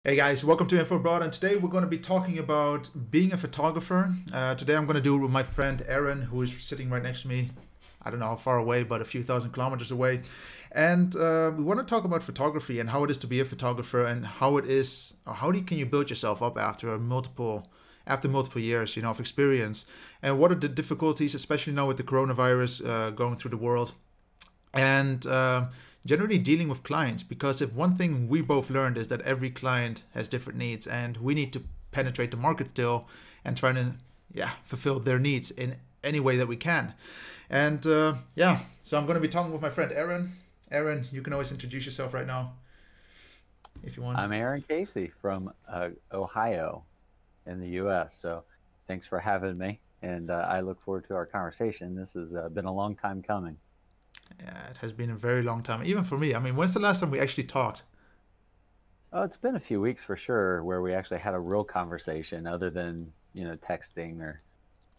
Hey guys, welcome to Info Abroad, and today we're going to be talking about being a photographer. Today I'm going to do it with my friend Aaron, who is sitting right next to me. I don't know how far away, but a few thousand kilometers away. And we want to talk about photography and how it is to be a photographer, and how it is, or can you build yourself up after multiple years, of experience, and what are the difficulties, especially now with the coronavirus going through the world, and generally dealing with clients, because if one thing we both learned is that every client has different needs, and we need to penetrate the market still and try to fulfill their needs in any way that we can. And so I'm going to be talking with my friend Aaron, you can always introduce yourself right now if you want. I'm Aaron Casey from Ohio in the US. So thanks for having me. And I look forward to our conversation. This has been a long time coming. Yeah, it has been a very long time, even for me. I mean, when's the last time we actually talked? Oh, it's been a few weeks for sure where we actually had a real conversation other than, texting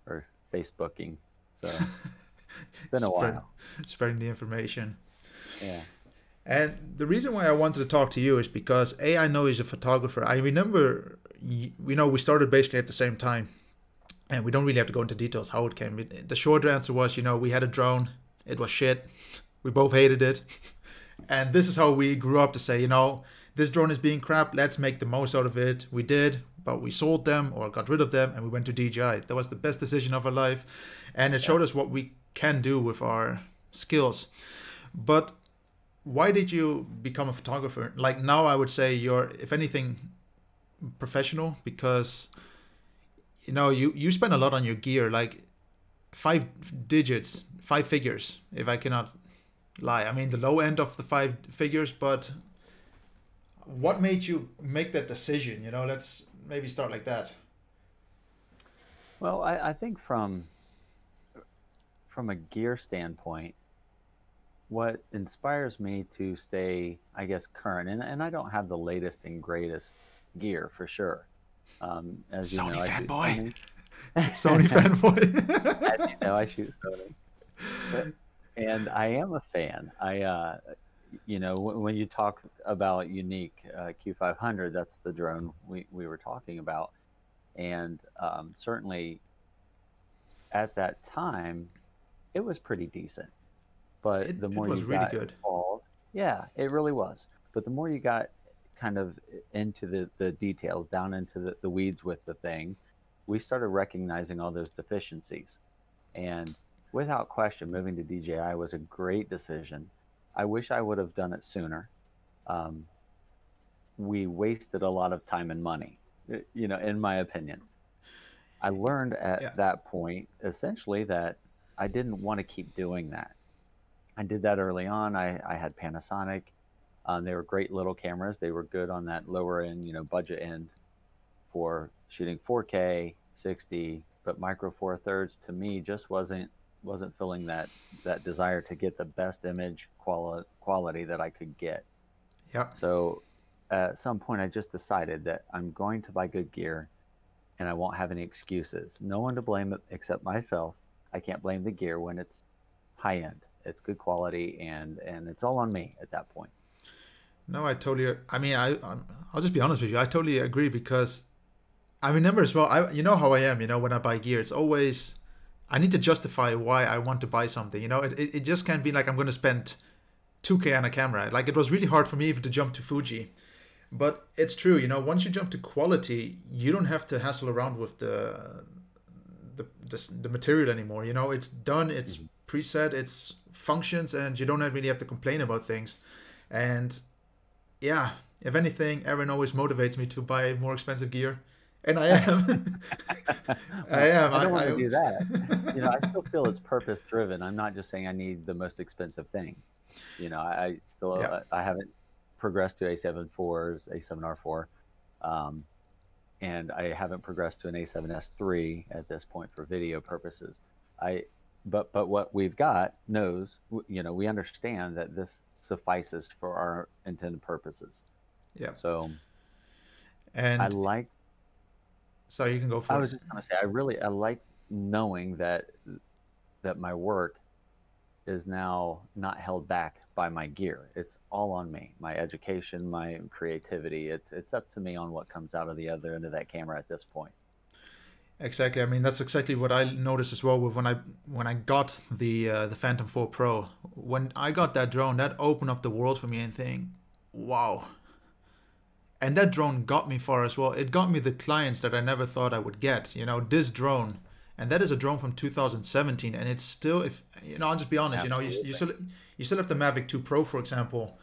or Facebooking. So it's been a Spread, while. spreading the information. Yeah. And the reason why I wanted to talk to you is because I know he's a photographer. I remember, we started basically at the same time, and we don't really have to go into details how it came. The short answer was, we had a drone. It was shit. We both hated it, and this is how we grew up to say, this drone is being crap. Let's make the most out of it. We did, but we sold them or got rid of them, and we went to DJI. That was the best decision of our life, and it Yeah. showed us what we can do with our skills. But why did you become a photographer? Like now, I would say you're, if anything, professional, because you spend a lot on your gear, like five digits, five figures, if I cannot lie. I mean, the low end of the five figures, but what made you make that decision? Let's maybe start like that. Well, I think from a gear standpoint, what inspires me to stay, I guess, current, and I don't have the latest and greatest gear for sure. As you Sony know, I shoot fanboy. Sony. Sony As you fanboy. know, I shoot Sony, but and I am a fan. When you talk about unique Q500, that's the drone we were talking about, and certainly at that time, it was pretty decent. But it, the it more was you really got good. involved, yeah, it really was. But the more you got kind of into the details, down into the weeds with the thing, we started recognizing all those deficiencies. And without question, moving to DJI was a great decision. I wish I would have done it sooner. Um, we wasted a lot of time and money, in my opinion. I learned at Yeah. that point essentially that I didn't want to keep doing that. I did that early on. I had Panasonic. They were great little cameras. They were good on that lower end, budget end for shooting 4K, 60, but micro four thirds to me just wasn't filling that desire to get the best image quality that I could get. Yeah. So at some point, I just decided that I'm going to buy good gear, and I won't have any excuses. No one to blame except myself. I can't blame the gear when it's high end. It's good quality, and it's all on me at that point. No, I totally. I mean, I'll just be honest with you. I totally agree, because I remember as well. You know how I am. When I buy gear, it's always I need to justify why I want to buy something. It just can't be like I'm going to spend 2K on a camera. Like, it was really hard for me even to jump to Fuji. But it's true. Once you jump to quality, you don't have to hassle around with the material anymore. It's done. It's Mhm. preset. It's functions, and you don't really have to complain about things. And yeah, if anything, Aaron always motivates me to buy more expensive gear, and I am. I Well, am. I don't want to I do that. I still feel it's purpose driven. I'm not just saying I need the most expensive thing. I still yeah. I haven't progressed to A7 IV, A7R4, um, and I haven't progressed to an A7S3 at this point for video purposes. I but what we've got knows, we understand that this suffices for our intended purposes. Yeah. So I And like so you can go I for it. was just going to say I like knowing that my work is now not held back by my gear. It's all on me. My education, my creativity. It's up to me on what comes out of the other end of that camera at this point. Exactly. I mean, that's exactly what I noticed as well with when I got the Phantom 4 Pro. When I got that drone, that opened up the world for me and think, wow. And that drone got me far as well. It got me the clients that I never thought I would get. You know, this drone, and that is a drone from 2017, and it's still, if you know, I'll just be honest. You know, you still have the Mavic 2 Pro, for example,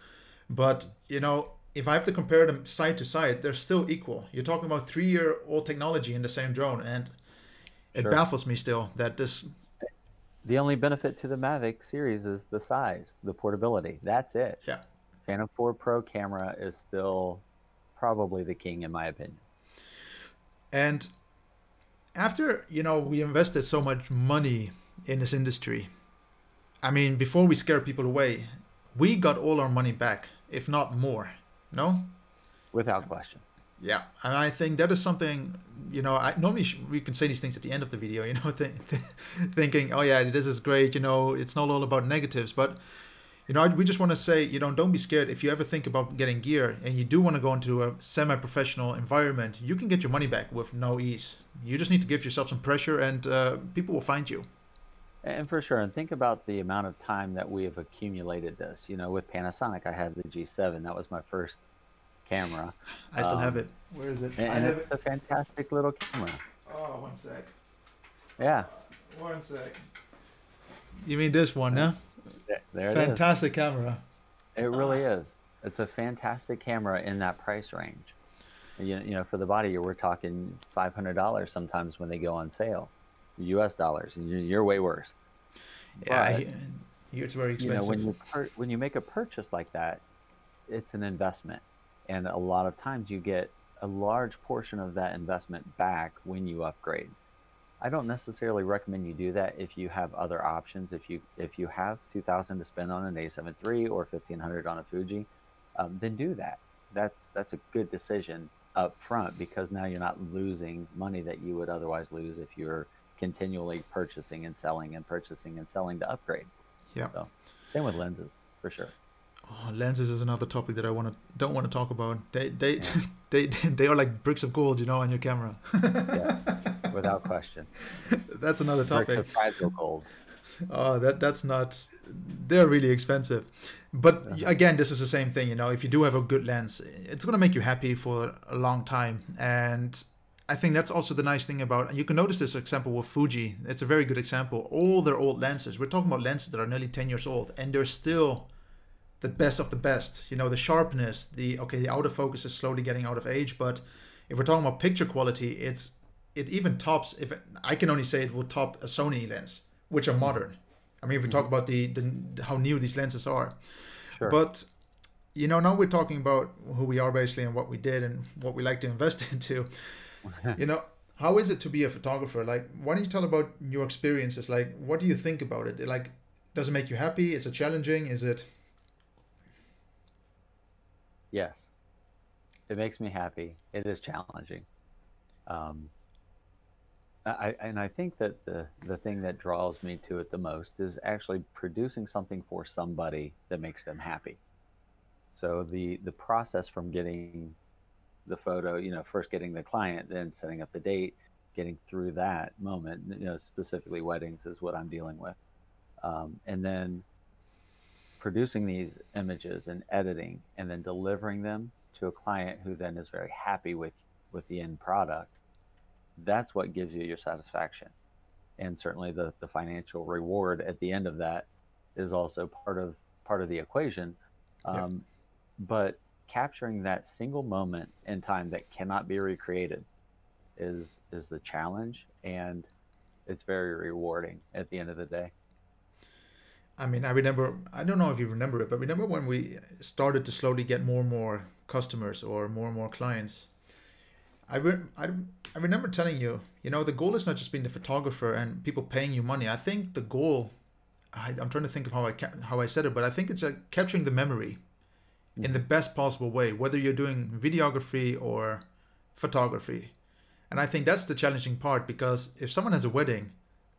but you know, if I have to compare them side to side, they're still equal. You're talking about 3-year-old technology in the same drone, and it baffles me still that this. The only benefit to the Mavic series is the size, the portability. That's it. Yeah. Phantom 4 Pro camera is still probably the king in my opinion. And after, you know, we invested so much money in this industry, I mean, before we scare people away, we got all our money back, if not more. No? Without question. Yeah, and I think that is something, you know, normally we can say these things at the end of the video, you know, thinking, oh yeah, this is great, you know, it's not all about negatives, but you know, we just want to say, you know, don't be scared. If you ever think about getting gear and you do want to go into a semi-professional environment, you can get your money back with no ease. You just need to give yourself some pressure, and people will find you. And for sure, and think about the amount of time that we have accumulated this. You know, with Panasonic, I had the G7. That was my first camera. I still have it. Where is it? And it's a fantastic little camera. Oh, one sec. Yeah. One sec. You mean this one, huh? There it fantastic is. Camera. It really is. It's a fantastic camera in that price range. You know, for the body, we're talking $500 sometimes when they go on sale, U.S. dollars, and you're way worse. Yeah, it's very expensive. You know, when you make a purchase like that, it's an investment, and a lot of times you get a large portion of that investment back when you upgrade. I don't necessarily recommend you do that if you have other options. If you have $2,000 to spend on an A7 III or $1,500 on a Fuji, then do that. That's a good decision up front, because now you're not losing money that you would otherwise lose if you're continually purchasing and selling and purchasing and selling to upgrade. Yeah. So, same with lenses, for sure. Oh, lenses is another topic that I don't want to talk about. They are like bricks of gold, you know, on your camera. Yeah, without question. That's another topic. Bricks of fragile gold. Oh, that's not. They're really expensive. But again, this is the same thing, you know. If you do have a good lens, it's gonna make you happy for a long time. And I think that's also the nice thing about. And you can notice this example with Fuji. It's a very good example. All their old lenses. We're talking about lenses that are nearly 10 years old, and they're still the best of the best. You know, the sharpness, the autofocus is slowly getting out of age, but if we're talking about picture quality, it even tops, I can only say it will top a Sony lens, which are modern. I mean, if we talk about the how new these lenses are. Sure. But you know, now we're talking about who we are basically and what we did and what we like to invest into. You know, how is it to be a photographer? Like, why don't you tell about your experiences? Like, what do you think about it? Like, does it make you happy? Is it challenging? Is it? Yes, it makes me happy. It is challenging. I think that the thing that draws me to it the most is actually producing something for somebody that makes them happy. So the process from getting the photo, you know, first getting the client, then setting up the date, getting through that moment, you know, specifically weddings is what I'm dealing with. And then producing these images and editing and then delivering them to a client who then is very happy with the end product. That's what gives you your satisfaction. And certainly the financial reward at the end of that is also part of the equation. But capturing that single moment in time that cannot be recreated is the challenge, and it's very rewarding at the end of the day. I mean, I remember, I don't know if you remember it, but remember when we started to slowly get more and more customers or more clients? I remember telling you, you know, the goal is not just being the photographer and people paying you money. I think the goal, I'm trying to think of how I said it, but I think it's capturing the memory in the best possible way, whether you're doing videography or photography. And I think that's the challenging part, because if someone has a wedding,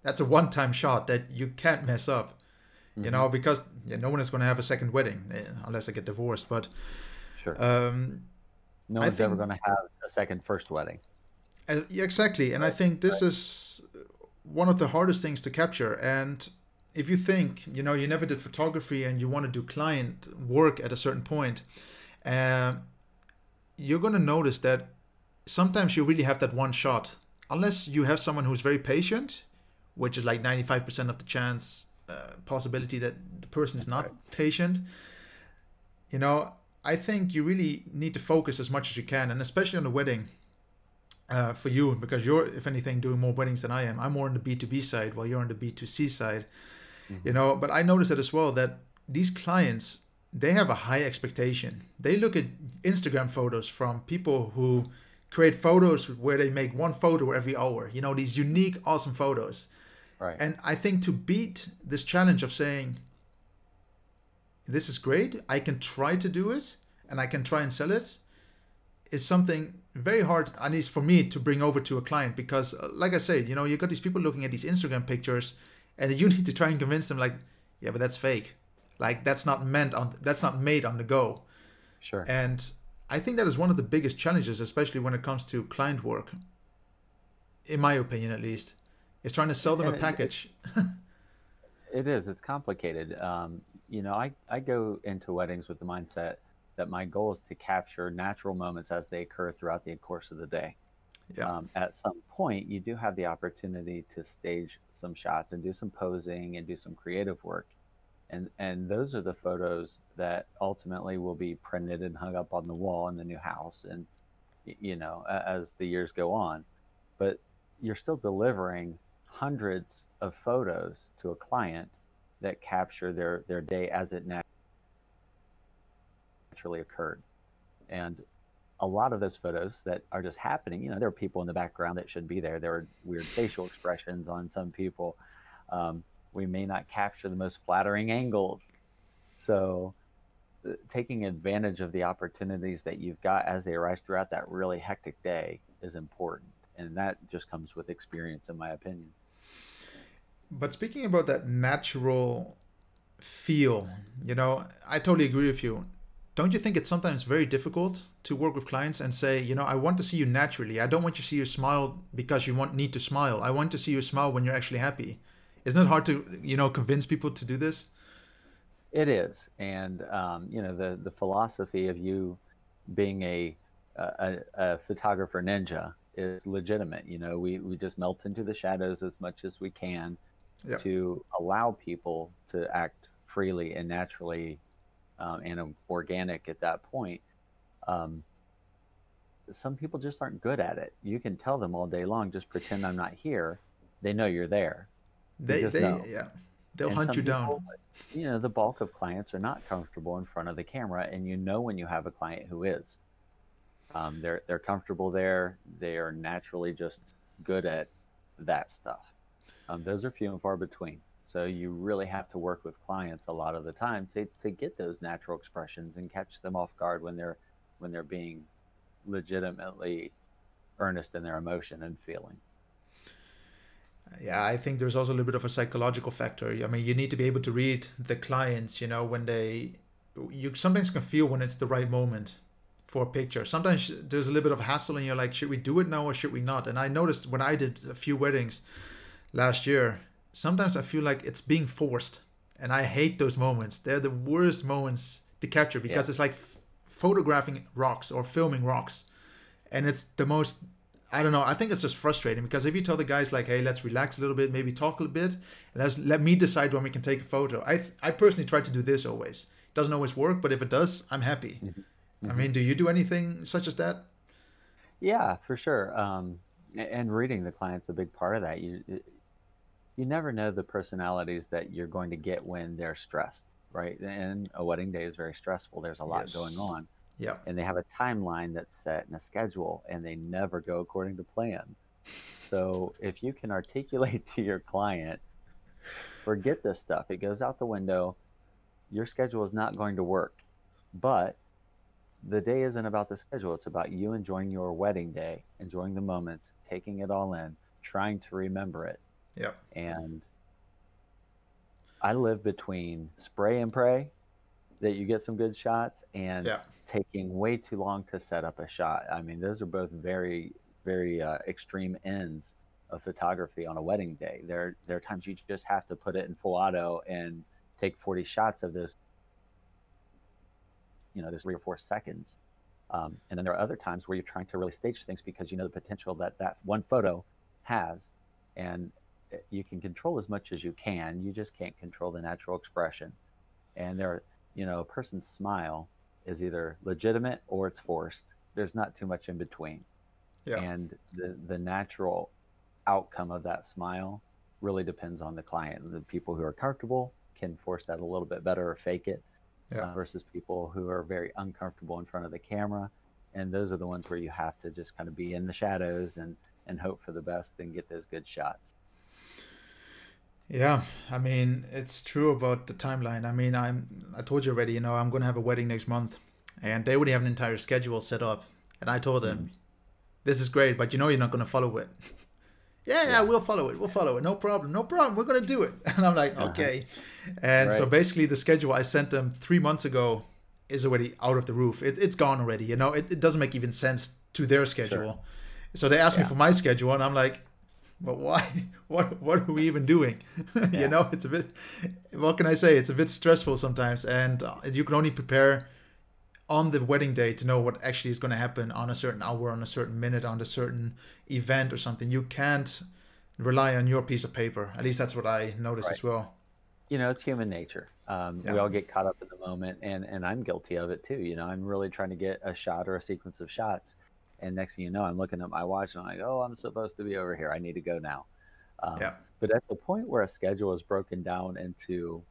that's a one-time shot that you can't mess up. Hmm. because no one is going to have a second wedding unless they get divorced. But Sure. um, No I one's ever think going to have a second first wedding. yeah, exactly, and I Right. think this Right. is one of the hardest things to capture. And if you think, you never did photography and you want to do client work at a certain point, uh, you're going to notice that sometimes you really have that one shot. Unless you have someone who's very patient, which is like 95% of the chance possibility that the person is That's not right. patient, you know, I think you really need to focus as much as you can, and especially on the wedding for you, because you're, if anything, doing more weddings than I am. I'm more on the B2B side while you're on the B2C side, Hmm. But I noticed that as well, that these clients, they have a high expectation. They look at Instagram photos from people who create photos where they make one photo every hour, these unique, awesome photos. Right. And I think to beat this challenge of saying, this is great, I can try to do it and I can try and sell it, is something very hard, at least for me, to bring over to a client. Because, like I said, you got these people looking at these Instagram pictures, and you need to try and convince them, like, yeah, but that's fake. Like that's not made on the go. Sure. And I think that is one of the biggest challenges, especially when it comes to client work, in my opinion, at least, is trying to sell them a And package. it is. It's complicated. I go into weddings with the mindset that my goal is to capture natural moments as they occur throughout the course of the day. Yeah. At some point, you do have the opportunity to stage some shots and do some posing and do some creative work. And those are the photos that ultimately will be printed and hung up on the wall in the new house. And, as the years go on. But you're still delivering hundreds of photos to a client that capture their day as it naturally occurred. And a lot of those photos that are just happening, there are people in the background that should be there. There are weird facial expressions on some people. Um, we may not capture the most flattering angles. So, taking advantage of the opportunities that you've got as they arise throughout that really hectic day is important. And that just comes with experience, in my opinion. But speaking about that natural feel, I totally agree with you. Don't you think it's sometimes very difficult to work with clients and say, I want to see you naturally. I don't want you to see you smile because you need to smile. I want to see you smile when you're actually happy. Isn't it hard to, convince people to do this? It is. And, the philosophy of you being a photographer ninja is legitimate. We just melt into the shadows as much as we can Yeah. to allow people to act freely and naturally and organic at that point. Um, some people just aren't good at it. You can tell them all day long, just pretend I'm not here. They know you're there. You just know. Yeah, they'll And hunt some you down. people, the bulk of clients are not comfortable in front of the camera, and when you have a client who is. They're comfortable there. They are naturally just good at that stuff. Those are few and far between. So you really have to work with clients a lot of the time to get those natural expressions and catch them off guard when they're being legitimately earnest in their emotion and feeling. Yeah, I think there's also a little bit of a psychological factor. I mean, you need to be able to read the clients, when you sometimes can feel when it's the right moment for a picture. Sometimes there's a little bit of hassle and you're like, should we do it now or should we not? And I noticed when I did a few weddings last year, sometimes I feel like it's being forced. And I hate those moments. They're the worst moments to capture Yeah. because it's like photographing rocks or filming rocks. And it's the most, I don't know, I think it's just frustrating because if you tell the guys like, hey, let's relax a little bit, maybe talk a little bit, let me decide when we can take a photo. I personally try to do this always. It doesn't always work, but if it does, I'm happy. Hmm. I Hmm. mean, do you do anything such as that? Yeah, for sure. And reading the client's a big part of that. You never know the personalities that you're going to get when they're stressed, right? And a wedding day is very stressful. There's a lot going Yes. on, Yeah. and they have a timeline that's set and a schedule, and they never go according to plan. So if you can articulate to your client, forget this stuff, it goes out the window, your schedule is not going to work. But the day isn't about the schedule, it's about you enjoying your wedding day, enjoying the moments, taking it all in, trying to remember it. Yeah. And I live between spray and pray that you get some good shots and Yeah. taking way too long to set up a shot. I mean, those are both very, very extreme ends of photography on a wedding day. There are times you just have to put it in full auto and take 40 shots of this, there's 3 or 4 seconds. And then there are other times where you're trying to really stage things because you know the potential that that one photo has, and you can control as much as you can. You just can't control the natural expression. And a person's smile is either legitimate or it's forced. There's not too much in between. Yeah. And the natural outcome of that smile really depends on the client. The people who are comfortable can force that a little bit better or fake it, Yeah. versus people who are very uncomfortable in front of the camera. And those are the ones where you have to just kind of be in the shadows and hope for the best and get those good shots. Yeah, I mean, it's true about the timeline. I mean, I told you already, I'm going to have a wedding next month, and they already have an entire schedule set up. And I told them, this is great, but you're not going to follow it. Yeah, we'll follow it. We'll follow it. No problem. No problem. We're going to do it. And I'm like, okay. And so Right. basically the schedule I sent them 3 months ago is already out of the roof. It's gone already. It doesn't make even sense to their schedule. So they asked me Yeah. for my schedule, and I'm like, but why? What are we even doing? Yeah. It's a bit, what can I say? It's a bit stressful sometimes. And you can only prepare on the wedding day to know what actually is going to happen on a certain hour, on a certain minute, on a certain event or something. You can't rely on your piece of paper. At least that's what I noticed Right. as well. It's human nature. We Yeah. all get caught up in the moment, and I'm guilty of it too. I'm really trying to get a shot or a sequence of shots, and next thing you know, I'm looking at my watch and I'm like, oh, I'm supposed to be over here. I need to go now. Yeah. But at the point where a schedule is broken down into,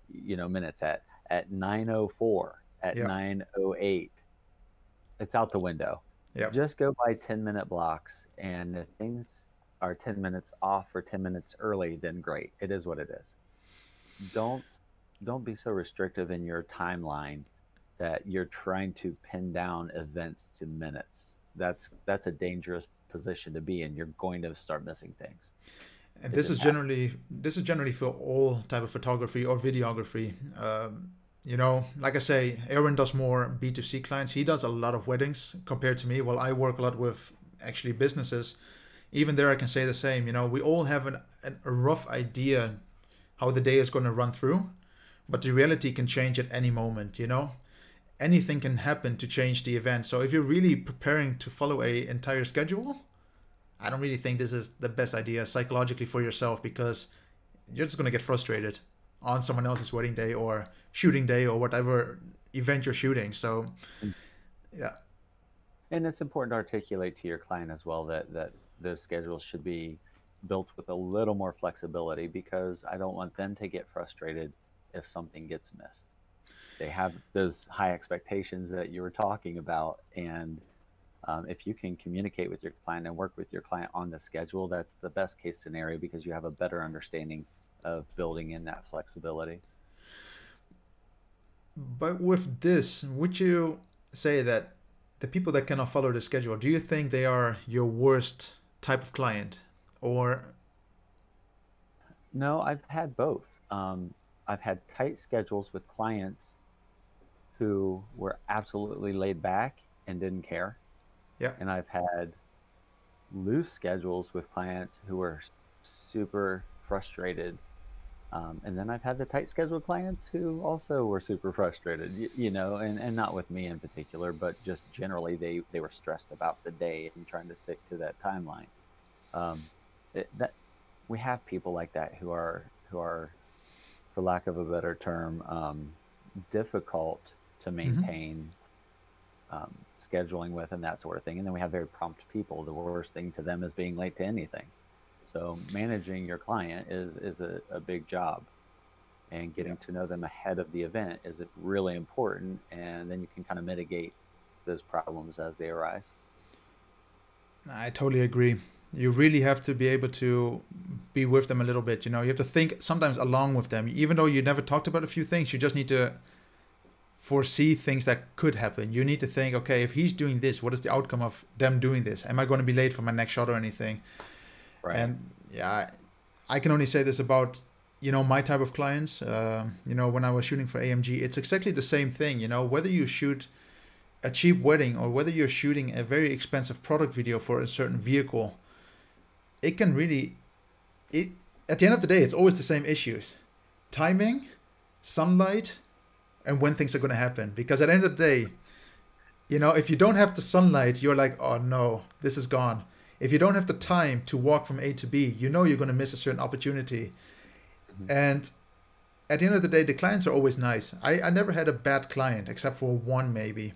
minutes at 9:04, at Yeah. 9:08, it's out the window. Yeah. Just go by 10-minute blocks, and if things are 10 minutes off or 10 minutes early, then great. It is what it is. Don't don't be so restrictive in your timeline that you're trying to pin down events to minutes. That's a dangerous position to be in. You're going to start missing things. And It this just is happens. generally for all type of photography or videography. Like I say, Aaron does more B2C clients. He does a lot of weddings compared to me. Well, I work a lot with actually businesses. Even there, I can say the same. We all have a rough idea how the day is going to run through, but the reality can change at any moment. Anything can happen to change the event. So if you're really preparing to follow a entire schedule, I don't really think this is the best idea psychologically for yourself, because you're just going to get frustrated on someone else's wedding day or shooting day or whatever event you're shooting. So, And, yeah, and it's important to articulate to your client as well that those schedules should be built with a little more flexibility, because I don't want them to get frustrated if something gets missed. They have those high expectations that you were talking about, and if you can communicate with your client and work with your client on the schedule, that's the best case scenario, because you have a better understanding of building in that flexibility. but with this, would you say that the people that cannot follow the schedule, do you think they are your worst type of client? Or, No, I've had both. I've had tight schedules with clients who were absolutely laid back and didn't care. yeah, And I've had loose schedules with clients who were super frustrated. And then I've had the tight scheduled clients who also were super frustrated, and not with me in particular, but just generally they were stressed about the day and trying to stick to that timeline. Um, that we have people like that who are, for lack of a better term, difficult to hmm, maintain scheduling with and that sort of thing. And then we have very prompt people. The worst thing to them is being late to anything. So managing your client is a big job, and yeah, getting to know them ahead of the event is really important. And then you can kind of mitigate those problems as they arise. I totally agree. You really have to be able to be with them a little bit. You have to think sometimes along with them, even though you never talked about a few things. You just need to foresee things that could happen. You need to think, okay, if he's doing this, what is the outcome of them doing this? Am I going to be late for my next shot or anything? Right. And yeah, I can only say this about my type of clients, when I was shooting for AMG, it's exactly the same thing. Whether you shoot a cheap wedding or whether you're shooting a very expensive product video for a certain vehicle, it can really, it at the end of the day, it's always the same issues: timing, sunlight, and when things are going to happen. Because at the end of the day, if you don't have the sunlight, you're like, oh no, this is gone. If you don't have the time to walk from A to B, you're going to miss a certain opportunity. Mhm. And at the end of the day, the clients are always nice. I never had a bad client except for one maybe.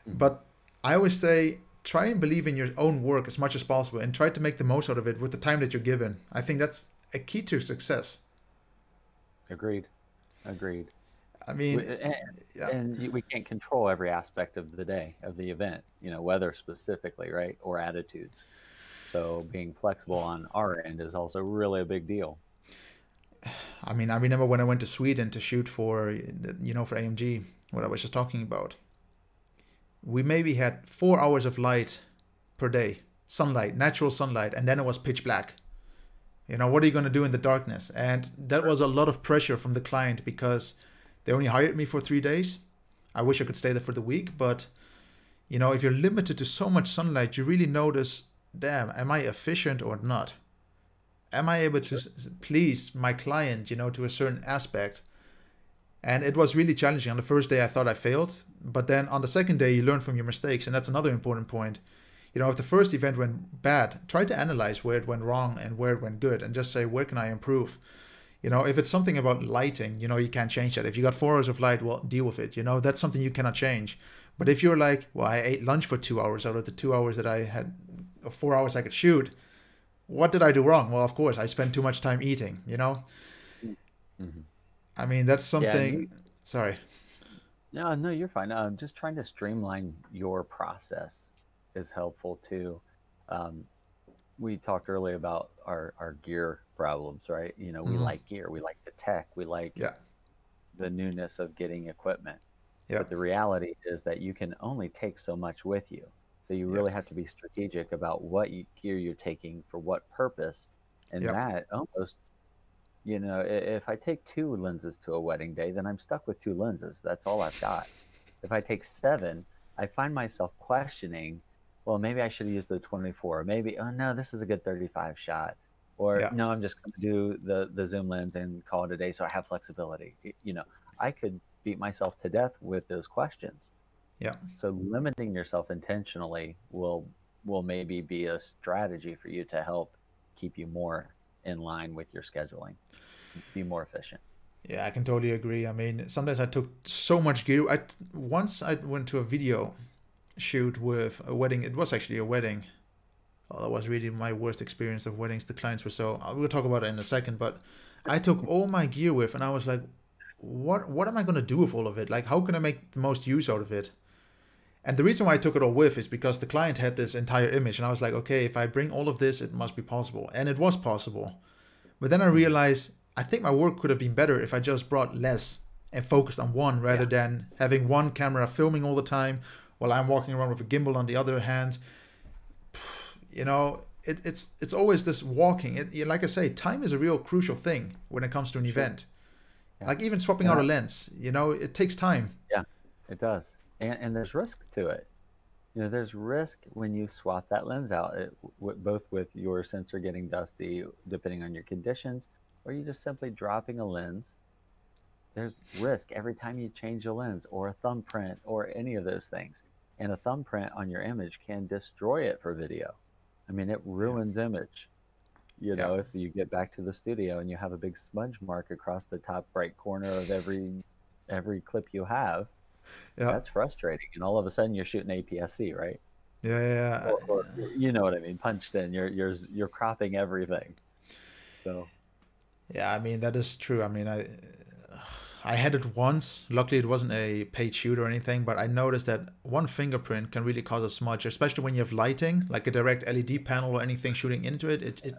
Mhm. But I always say, try and believe in your own work as much as possible and try to make the most out of it with the time that you're given. I think that's a key to success. Agreed. Agreed. I We, mean, and, yeah, we can't control every aspect of the day, of the event, weather specifically, right? Or attitudes. So being flexible on our end is also really a big deal. I mean, I remember when I went to Sweden to shoot for, for AMG, what I was just talking about. We maybe had 4 hours of light per day, sunlight, natural sunlight, and then it was pitch black. What are you going to do in the darkness? And that was a lot of pressure from the client because they only hired me for 3 days. I wish I could stay there for the week, but if you're limited to so much sunlight, you really notice, damn, am I efficient or not? Am I able to Sure. please my client, to a certain aspect? And it was really challenging. On the first day, I thought I failed, but then on the second day, you learn from your mistakes, and that's another important point. If the first event went bad, try to analyze where it went wrong and where it went good, and just say, where can I improve? If it's something about lighting, you can't change that. If you got 4 hours of light, well, deal with it. That's something you cannot change. But if you're like, well, I ate lunch for 2 hours out of the 2 hours that I had, or 4 hours I could shoot, what did I do wrong? Well, of course, I spent too much time eating. Mhm. I mean, that's Yeah, something, sorry. no, no, you're fine. Just trying to streamline your process is helpful too. Um, we talked earlier about our gear problems, right? We Mm, like gear, we like the tech, we like yeah, the newness of getting equipment. yeah, But the reality is that you can only take so much with you. So you yeah, really have to be strategic about what gear you're taking for what purpose. And yeah, that almost, if I take two lenses to a wedding day, then I'm stuck with two lenses. That's all I've got. If I take seven, I find myself questioning, well, maybe I should use the 24. Maybe, oh no, this is a good 35 shot. Or yeah, no, I'm just going to do the zoom lens and call it a day so I have flexibility. I could beat myself to death with those questions. yeah. So limiting yourself intentionally will maybe be a strategy for you to help keep you more in line with your scheduling, be more efficient. Yeah, I can totally agree. I mean, sometimes I took so much gear. Once I went to a video shoot with a wedding. It was actually a wedding. Oh, that was really my worst experience of weddings. The clients were so. We'll talk about it in a second. But I took all my gear with, and I was like, "What am I gonna do with all of it? Like, how can I make the most use out of it?" And the reason why I took it all with is because the client had this entire image, and I was like, "Okay, if I bring all of this, it must be possible," and it was possible. But then I Mhm. realized I think my work could have been better if I just brought less and focused on one rather Yeah, than having one camera filming all the time while I'm walking around with a gimbal on the other hand. It's always this walking. Like I say, time is a real crucial thing when it comes to an sure. event. Yeah. Like even swapping And out I, a lens, it takes time. yeah, it does. And there's risk to it. There's risk when you swap that lens out, both with your sensor getting dusty, depending on your conditions, or you just simply dropping a lens. There's risk every time you change a lens or a thumbprint or any of those things. And a thumbprint on your image can destroy it for video. I mean, it Yeah, ruins image. yeah, If you get back to the studio and you have a big smudge mark across the top right corner of every clip you have, yeah, that's frustrating. And all of a sudden you're shooting APS-C, right? yeah, yeah. Or you know what I mean, punched in. You're cropping everything. So Yeah, I mean that is true. I mean, I had it once. Luckily, it wasn't a paid shoot or anything, but I noticed that one fingerprint can really cause a smudge, especially when you have lighting, like a direct LED panel or anything shooting into it. It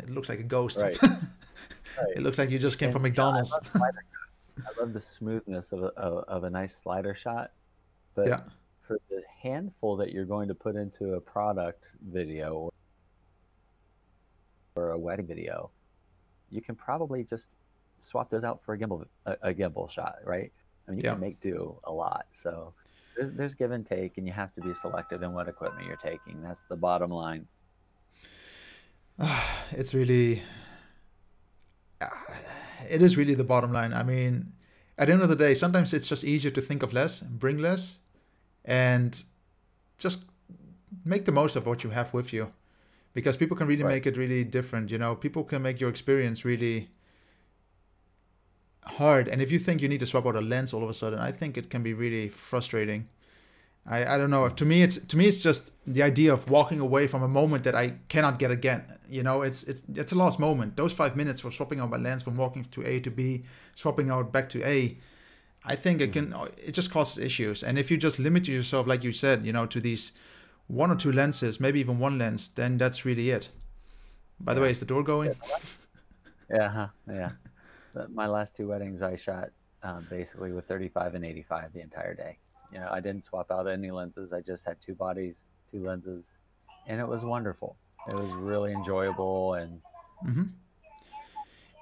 looks like a ghost. right, right. It looks like you just came And from I McDonald's. love slider shots. I love the smoothness of a nice slider shot. But Yeah, for the handful that you're going to put into a product video or a wedding video, you can probably just swap those out for a gimbal shot, right? I mean, you Yeah. can make do a lot. So there's give and take, and you have to be selective in what equipment you're taking. That's the bottom line. It's really, it is really the bottom line. I mean, at the end of the day, sometimes it's just easier to think of less, bring less, and just make the most of what you have with you. Because people can really Right. make it really different. You know, people can make your experience really hard. And if you think you need to swap out a lens all of a sudden, I think it can be really frustrating. I don't know. If to me it's just the idea of walking away from a moment that I cannot get again. You know, it's a lost moment. Those 5 minutes for swapping out my lens from walking to A to B, swapping out back to A, I think it just causes issues. And if you just limit yourself, like you said, you know, to these one or two lenses, maybe even one lens, then that's really it. By the way, Yeah. is the door going? Yeah. Yeah. My last two weddings, I shot basically with 35 and 85 the entire day. You know, I didn't swap out any lenses. I just had two bodies, two lenses, and it was wonderful. It was really enjoyable, and Hmm.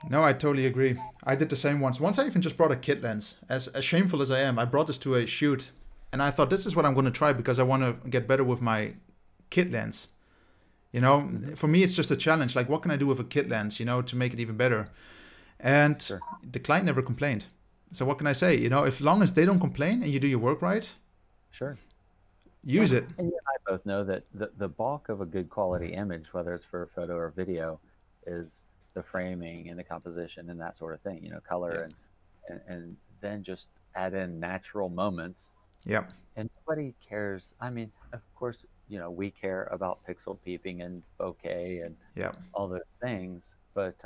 No, I totally agree. I did the same once. Once I even just brought a kit lens. As shameful as I am, I brought this to a shoot, and I thought this is what I'm going to try because I want to get better with my kit lens. You know, for me, it's just a challenge. Like, what can I do with a kit lens, you know, to make it even better? And sure, the client never complained. So what can I say? You know, if long as they don't complain and you do your work right, sure. use Yeah, it. and you and I both know that the bulk of a good quality image, whether it's for photo or video, is the framing and the composition and that sort of thing. You know, Yeah. color and then just add in natural moments. Yeah. And nobody cares. I mean, of course, you know, we care about pixel peeping and bokeh and Yeah. all those things, but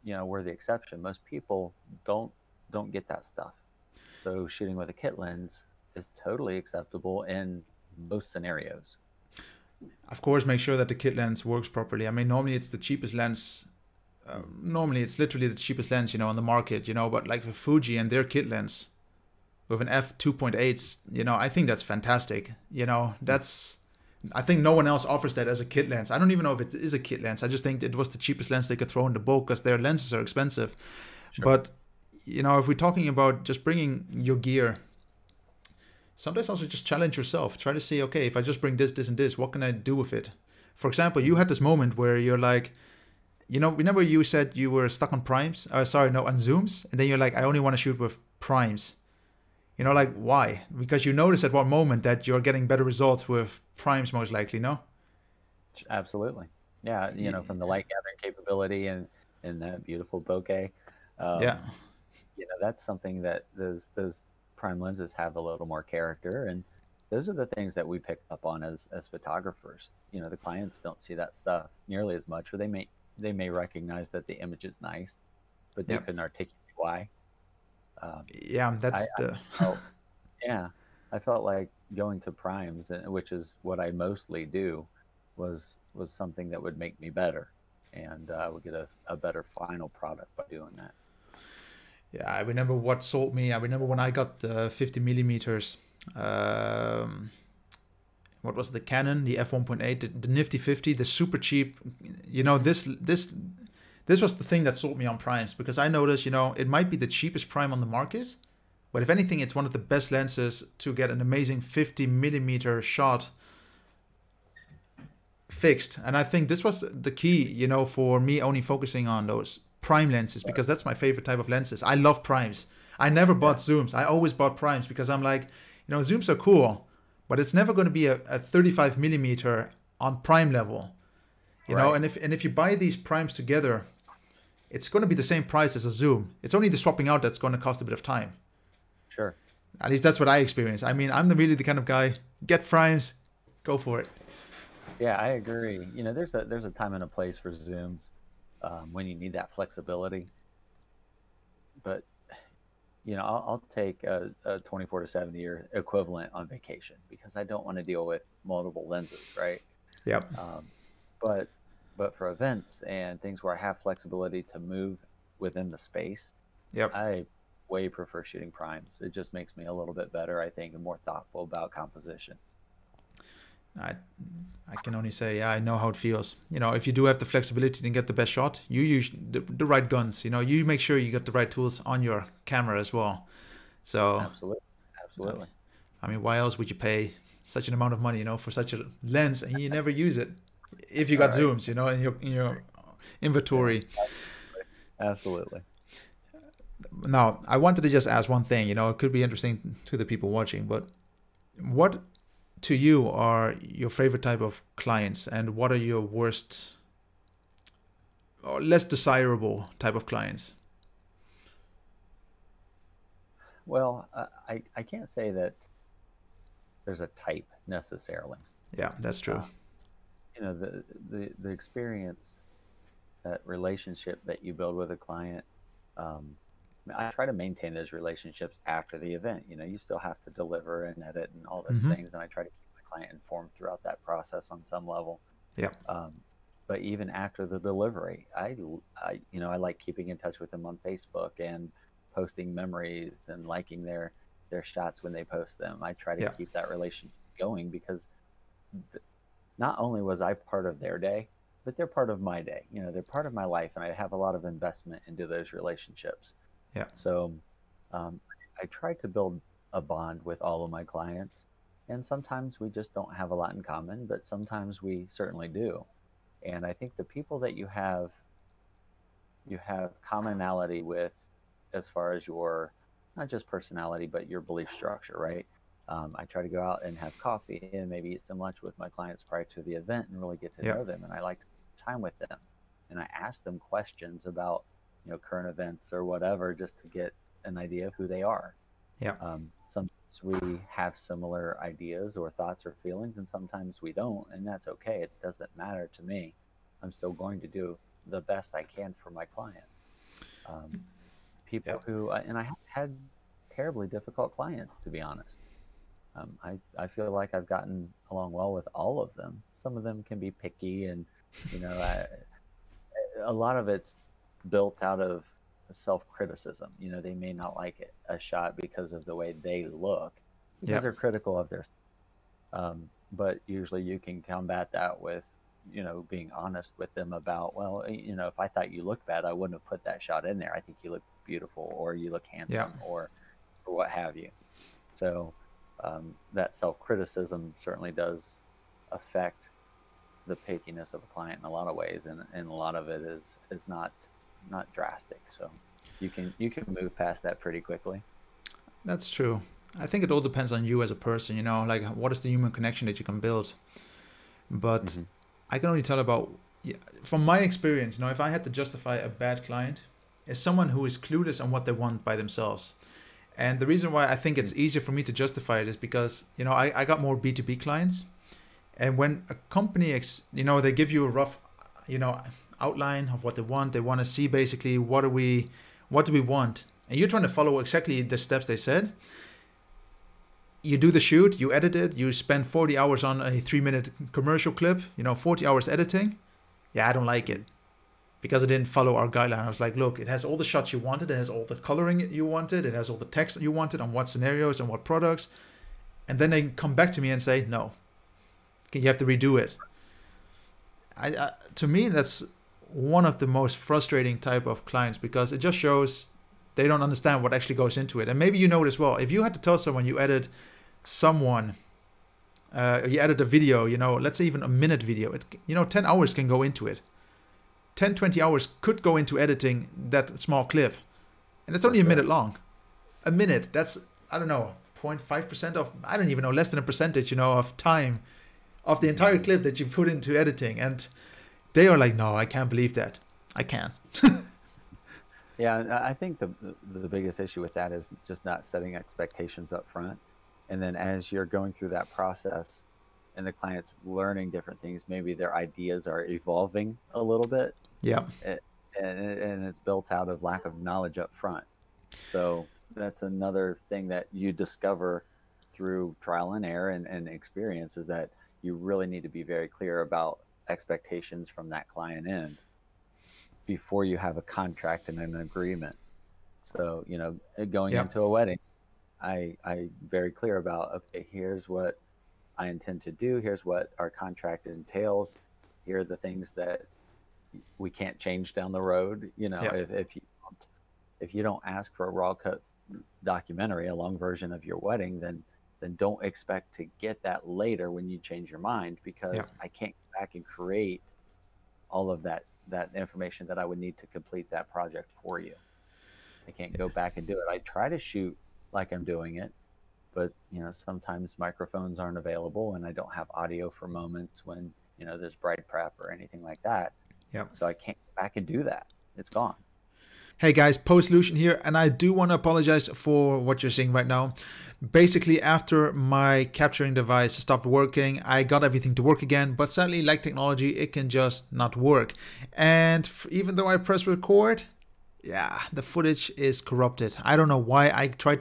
you know, we're the exception. Most people don't don't get that stuff. So shooting with a kit lens is totally acceptable in most scenarios. Of course, make sure that the kit lens works properly. I mean, normally it's the cheapest lens. Normally it's literally the cheapest lens, you know, on the market, you know, but like for Fuji and their kit lens with an f2.8, you know, I think that's fantastic. You know, I think no one else offers that as a kit lens. I don't even know if it is a kit lens. I just think it was the cheapest lens they could throw in the bowl because their lenses are expensive. Sure. But, you know, if we're talking about just bringing your gear, sometimes also just challenge yourself. Try to see, okay, if I just bring this, this, and this, what can I do with it? For example, you Mhm. had this moment where you're like, you know, remember you said you were stuck on primes? Sorry, no, on zooms, and then you're like, I only want to shoot with primes. You know, like why? Because you notice at one moment that you're getting better results with primes, most likely. No? Absolutely. Yeah, you know, from the light gathering capability and that beautiful bokeh, Yeah, um, you know, that's something that those prime lenses have a little more character, and those are the things that we pick up on as photographers. You know, the clients don't see that stuff nearly as much, or they may recognize that the image is nice, but they yeah, couldn't articulate why. Um, yeah. I That's the felt, yeah, I felt like going to primes, which is what I mostly do, was something that would make me better, and I would get a better final product by doing that. yeah. I remember what sold me. I remember when I got the 50 millimeters. Um, what was the Canon, the f1.8, the Nifty 50, the super cheap. You know, this was the thing that sold me on primes because I noticed, you know, it might be the cheapest prime on the market, but if anything, it's one of the best lenses to get an amazing 50 millimeter shot fixed. And I think this was the key, you know, for me only focusing on those prime lenses Right. because that's my favorite type of lenses. I love primes. I never bought Yeah. zooms. I always bought primes because I'm like, you know, zooms are cool, but it's never going to be a 35 millimeter on prime level, you know. Right. And if you buy these primes together, it's going to be the same price as a zoom. It's only the swapping out that's going to cost a bit of time. Sure. At least that's what I experience. I mean, I'm really the kind of guy, get primes, go for it. Yeah, I agree. You know, there's a time and a place for zooms when you need that flexibility. But you know, I'll take a 24 to 70 year equivalent on vacation because I don't want to deal with multiple lenses, right? Yep. Um, but but for events and things where I have flexibility to move within the space, Yep. I way prefer shooting primes. It just makes me a little bit better, I think, and more thoughtful about composition. I I can only say, yeah, I know how it feels. If you do have the flexibility to get the best shot, you use the right guns. You make sure you get the right tools on your camera as well. So, Absolutely, I mean, absolutely. why else would you pay such an amount of money, for such a lens and you never use it? If you All got right. zooms, in your Yeah, inventory. absolutely. Now, I wanted to just ask one thing. It could be interesting to the people watching, but what to you are your favorite type of clients, and what are your worst or less desirable type of clients? Well, I can't say that there's a type necessarily. Yeah, that's true. Uh, the experience, that relationship that you build with a client. Um, I try to maintain those relationships after the event. You still have to deliver and edit and all those Mm-hmm. things, and I try to keep my client informed throughout that process on some level. Yeah. Um, but even after the delivery, I like keeping in touch with them on Facebook and posting memories and liking their shots when they post them. I try to Yeah. keep that relationship going because not only was I part of their day, but they're part of my day. They're part of my life, and I have a lot of investment into those relationships. Yeah. So um, I try to build a bond with all of my clients, and sometimes we just don't have a lot in common, but sometimes we certainly do. And I think the people that you have commonality with, as far as your not just personality but your belief structure, right? I try to go out and have coffee and maybe eat some lunch with my clients prior to the event and really get to Yeah. know them, and I like to spend time with them, and I ask them questions about current events or whatever, just to get an idea of who they are. Yeah. Sometimes we have similar ideas or thoughts or feelings, and sometimes we don't, and that's okay. It doesn't matter to me. I'm still going to do the best I can for my client. Um, Yeah. People who, and I have had terribly difficult clients, to be honest. I feel like I've gotten along well with all of them. Some of them can be picky, and you know, I, a lot of it's built out of self criticism. They may not like a shot because of the way they look, because Yeah. they're critical of their. But usually you can combat that with, being honest with them about, well, if I thought you looked bad, I wouldn't have put that shot in there. I think you look beautiful, or you look Yeah. handsome, or what have you. So that self criticism certainly does affect the pickiness of a client in a lot of ways, and a lot of it is not drastic. So you can move past that pretty quickly. That's true. I think it all depends on you as a person, like what is the human connection that you can build. But Hmm. I can only tell about, yeah, from my experience, if I had to justify a bad client, is someone who is clueless on what they want by themselves. And the reason why I think it's easier for me to justify it is because, I got more B2B clients. And when a company, they give you a rough, you know, outline of what they want. They want to see basically what do we want? And you're trying to follow exactly the steps they said. You do the shoot, you edit it, you spend 40 hours on a 3-minute commercial clip, 40 hours editing. Yeah, I don't like it because it didn't follow our guideline. I was like, look, it has all the shots you wanted, it has all the coloring you wanted, it has all the text that you wanted on what scenarios and what products. And then they come back to me and say, no, you have to redo it. To me, that's one of the most frustrating type of clients because it just shows they don't understand what actually goes into it. And maybe you know it as well. If you had to tell someone someone you edit a video, let's say even a minute video, 10 hours can go into it. 10, 20 hours could go into editing that small clip. And it's For only a sure. minute long. A minute, that's, I don't know, 0.5% of, I don't even know, less than a percentage, of time of the entire clip that you put into editing. And they are like, no, I can't believe that. I can. Yeah, I think the biggest issue with that is just not setting expectations up front. And then as you're going through that process and the client's learning different things, maybe their ideas are evolving a little bit, Yeah. and it's built out of lack of knowledge up front. So that's another thing that you discover through trial and error and experience, is that you really need to be very clear about expectations from that client end before you have a contract and an agreement. So, going Yeah. into a wedding, I very clear about, okay, here's what I intend to do. Here's what our contract entails. Here are the things that we can't change down the road. You know, Yeah. if you don't ask for a raw cut documentary, a long version of your wedding, then don't expect to get that later when you change your mind, because Yeah. I can't go back and create all of that information that I would need to complete that project for you. I can't go back and do it. I try to shoot like I'm doing it, but you know, sometimes microphones aren't available and I don't have audio for moments when, you know, there's bride prep or anything like that. Yeah. So I can't go back and do that. It's gone. Hey guys, Post-Lution here, and I do want to apologize for what you're seeing right now. Basically, after my capturing device stopped working, I got everything to work again, but sadly, like technology, it can just not work. And even though I press record, yeah, the footage is corrupted. I don't know why. I tried to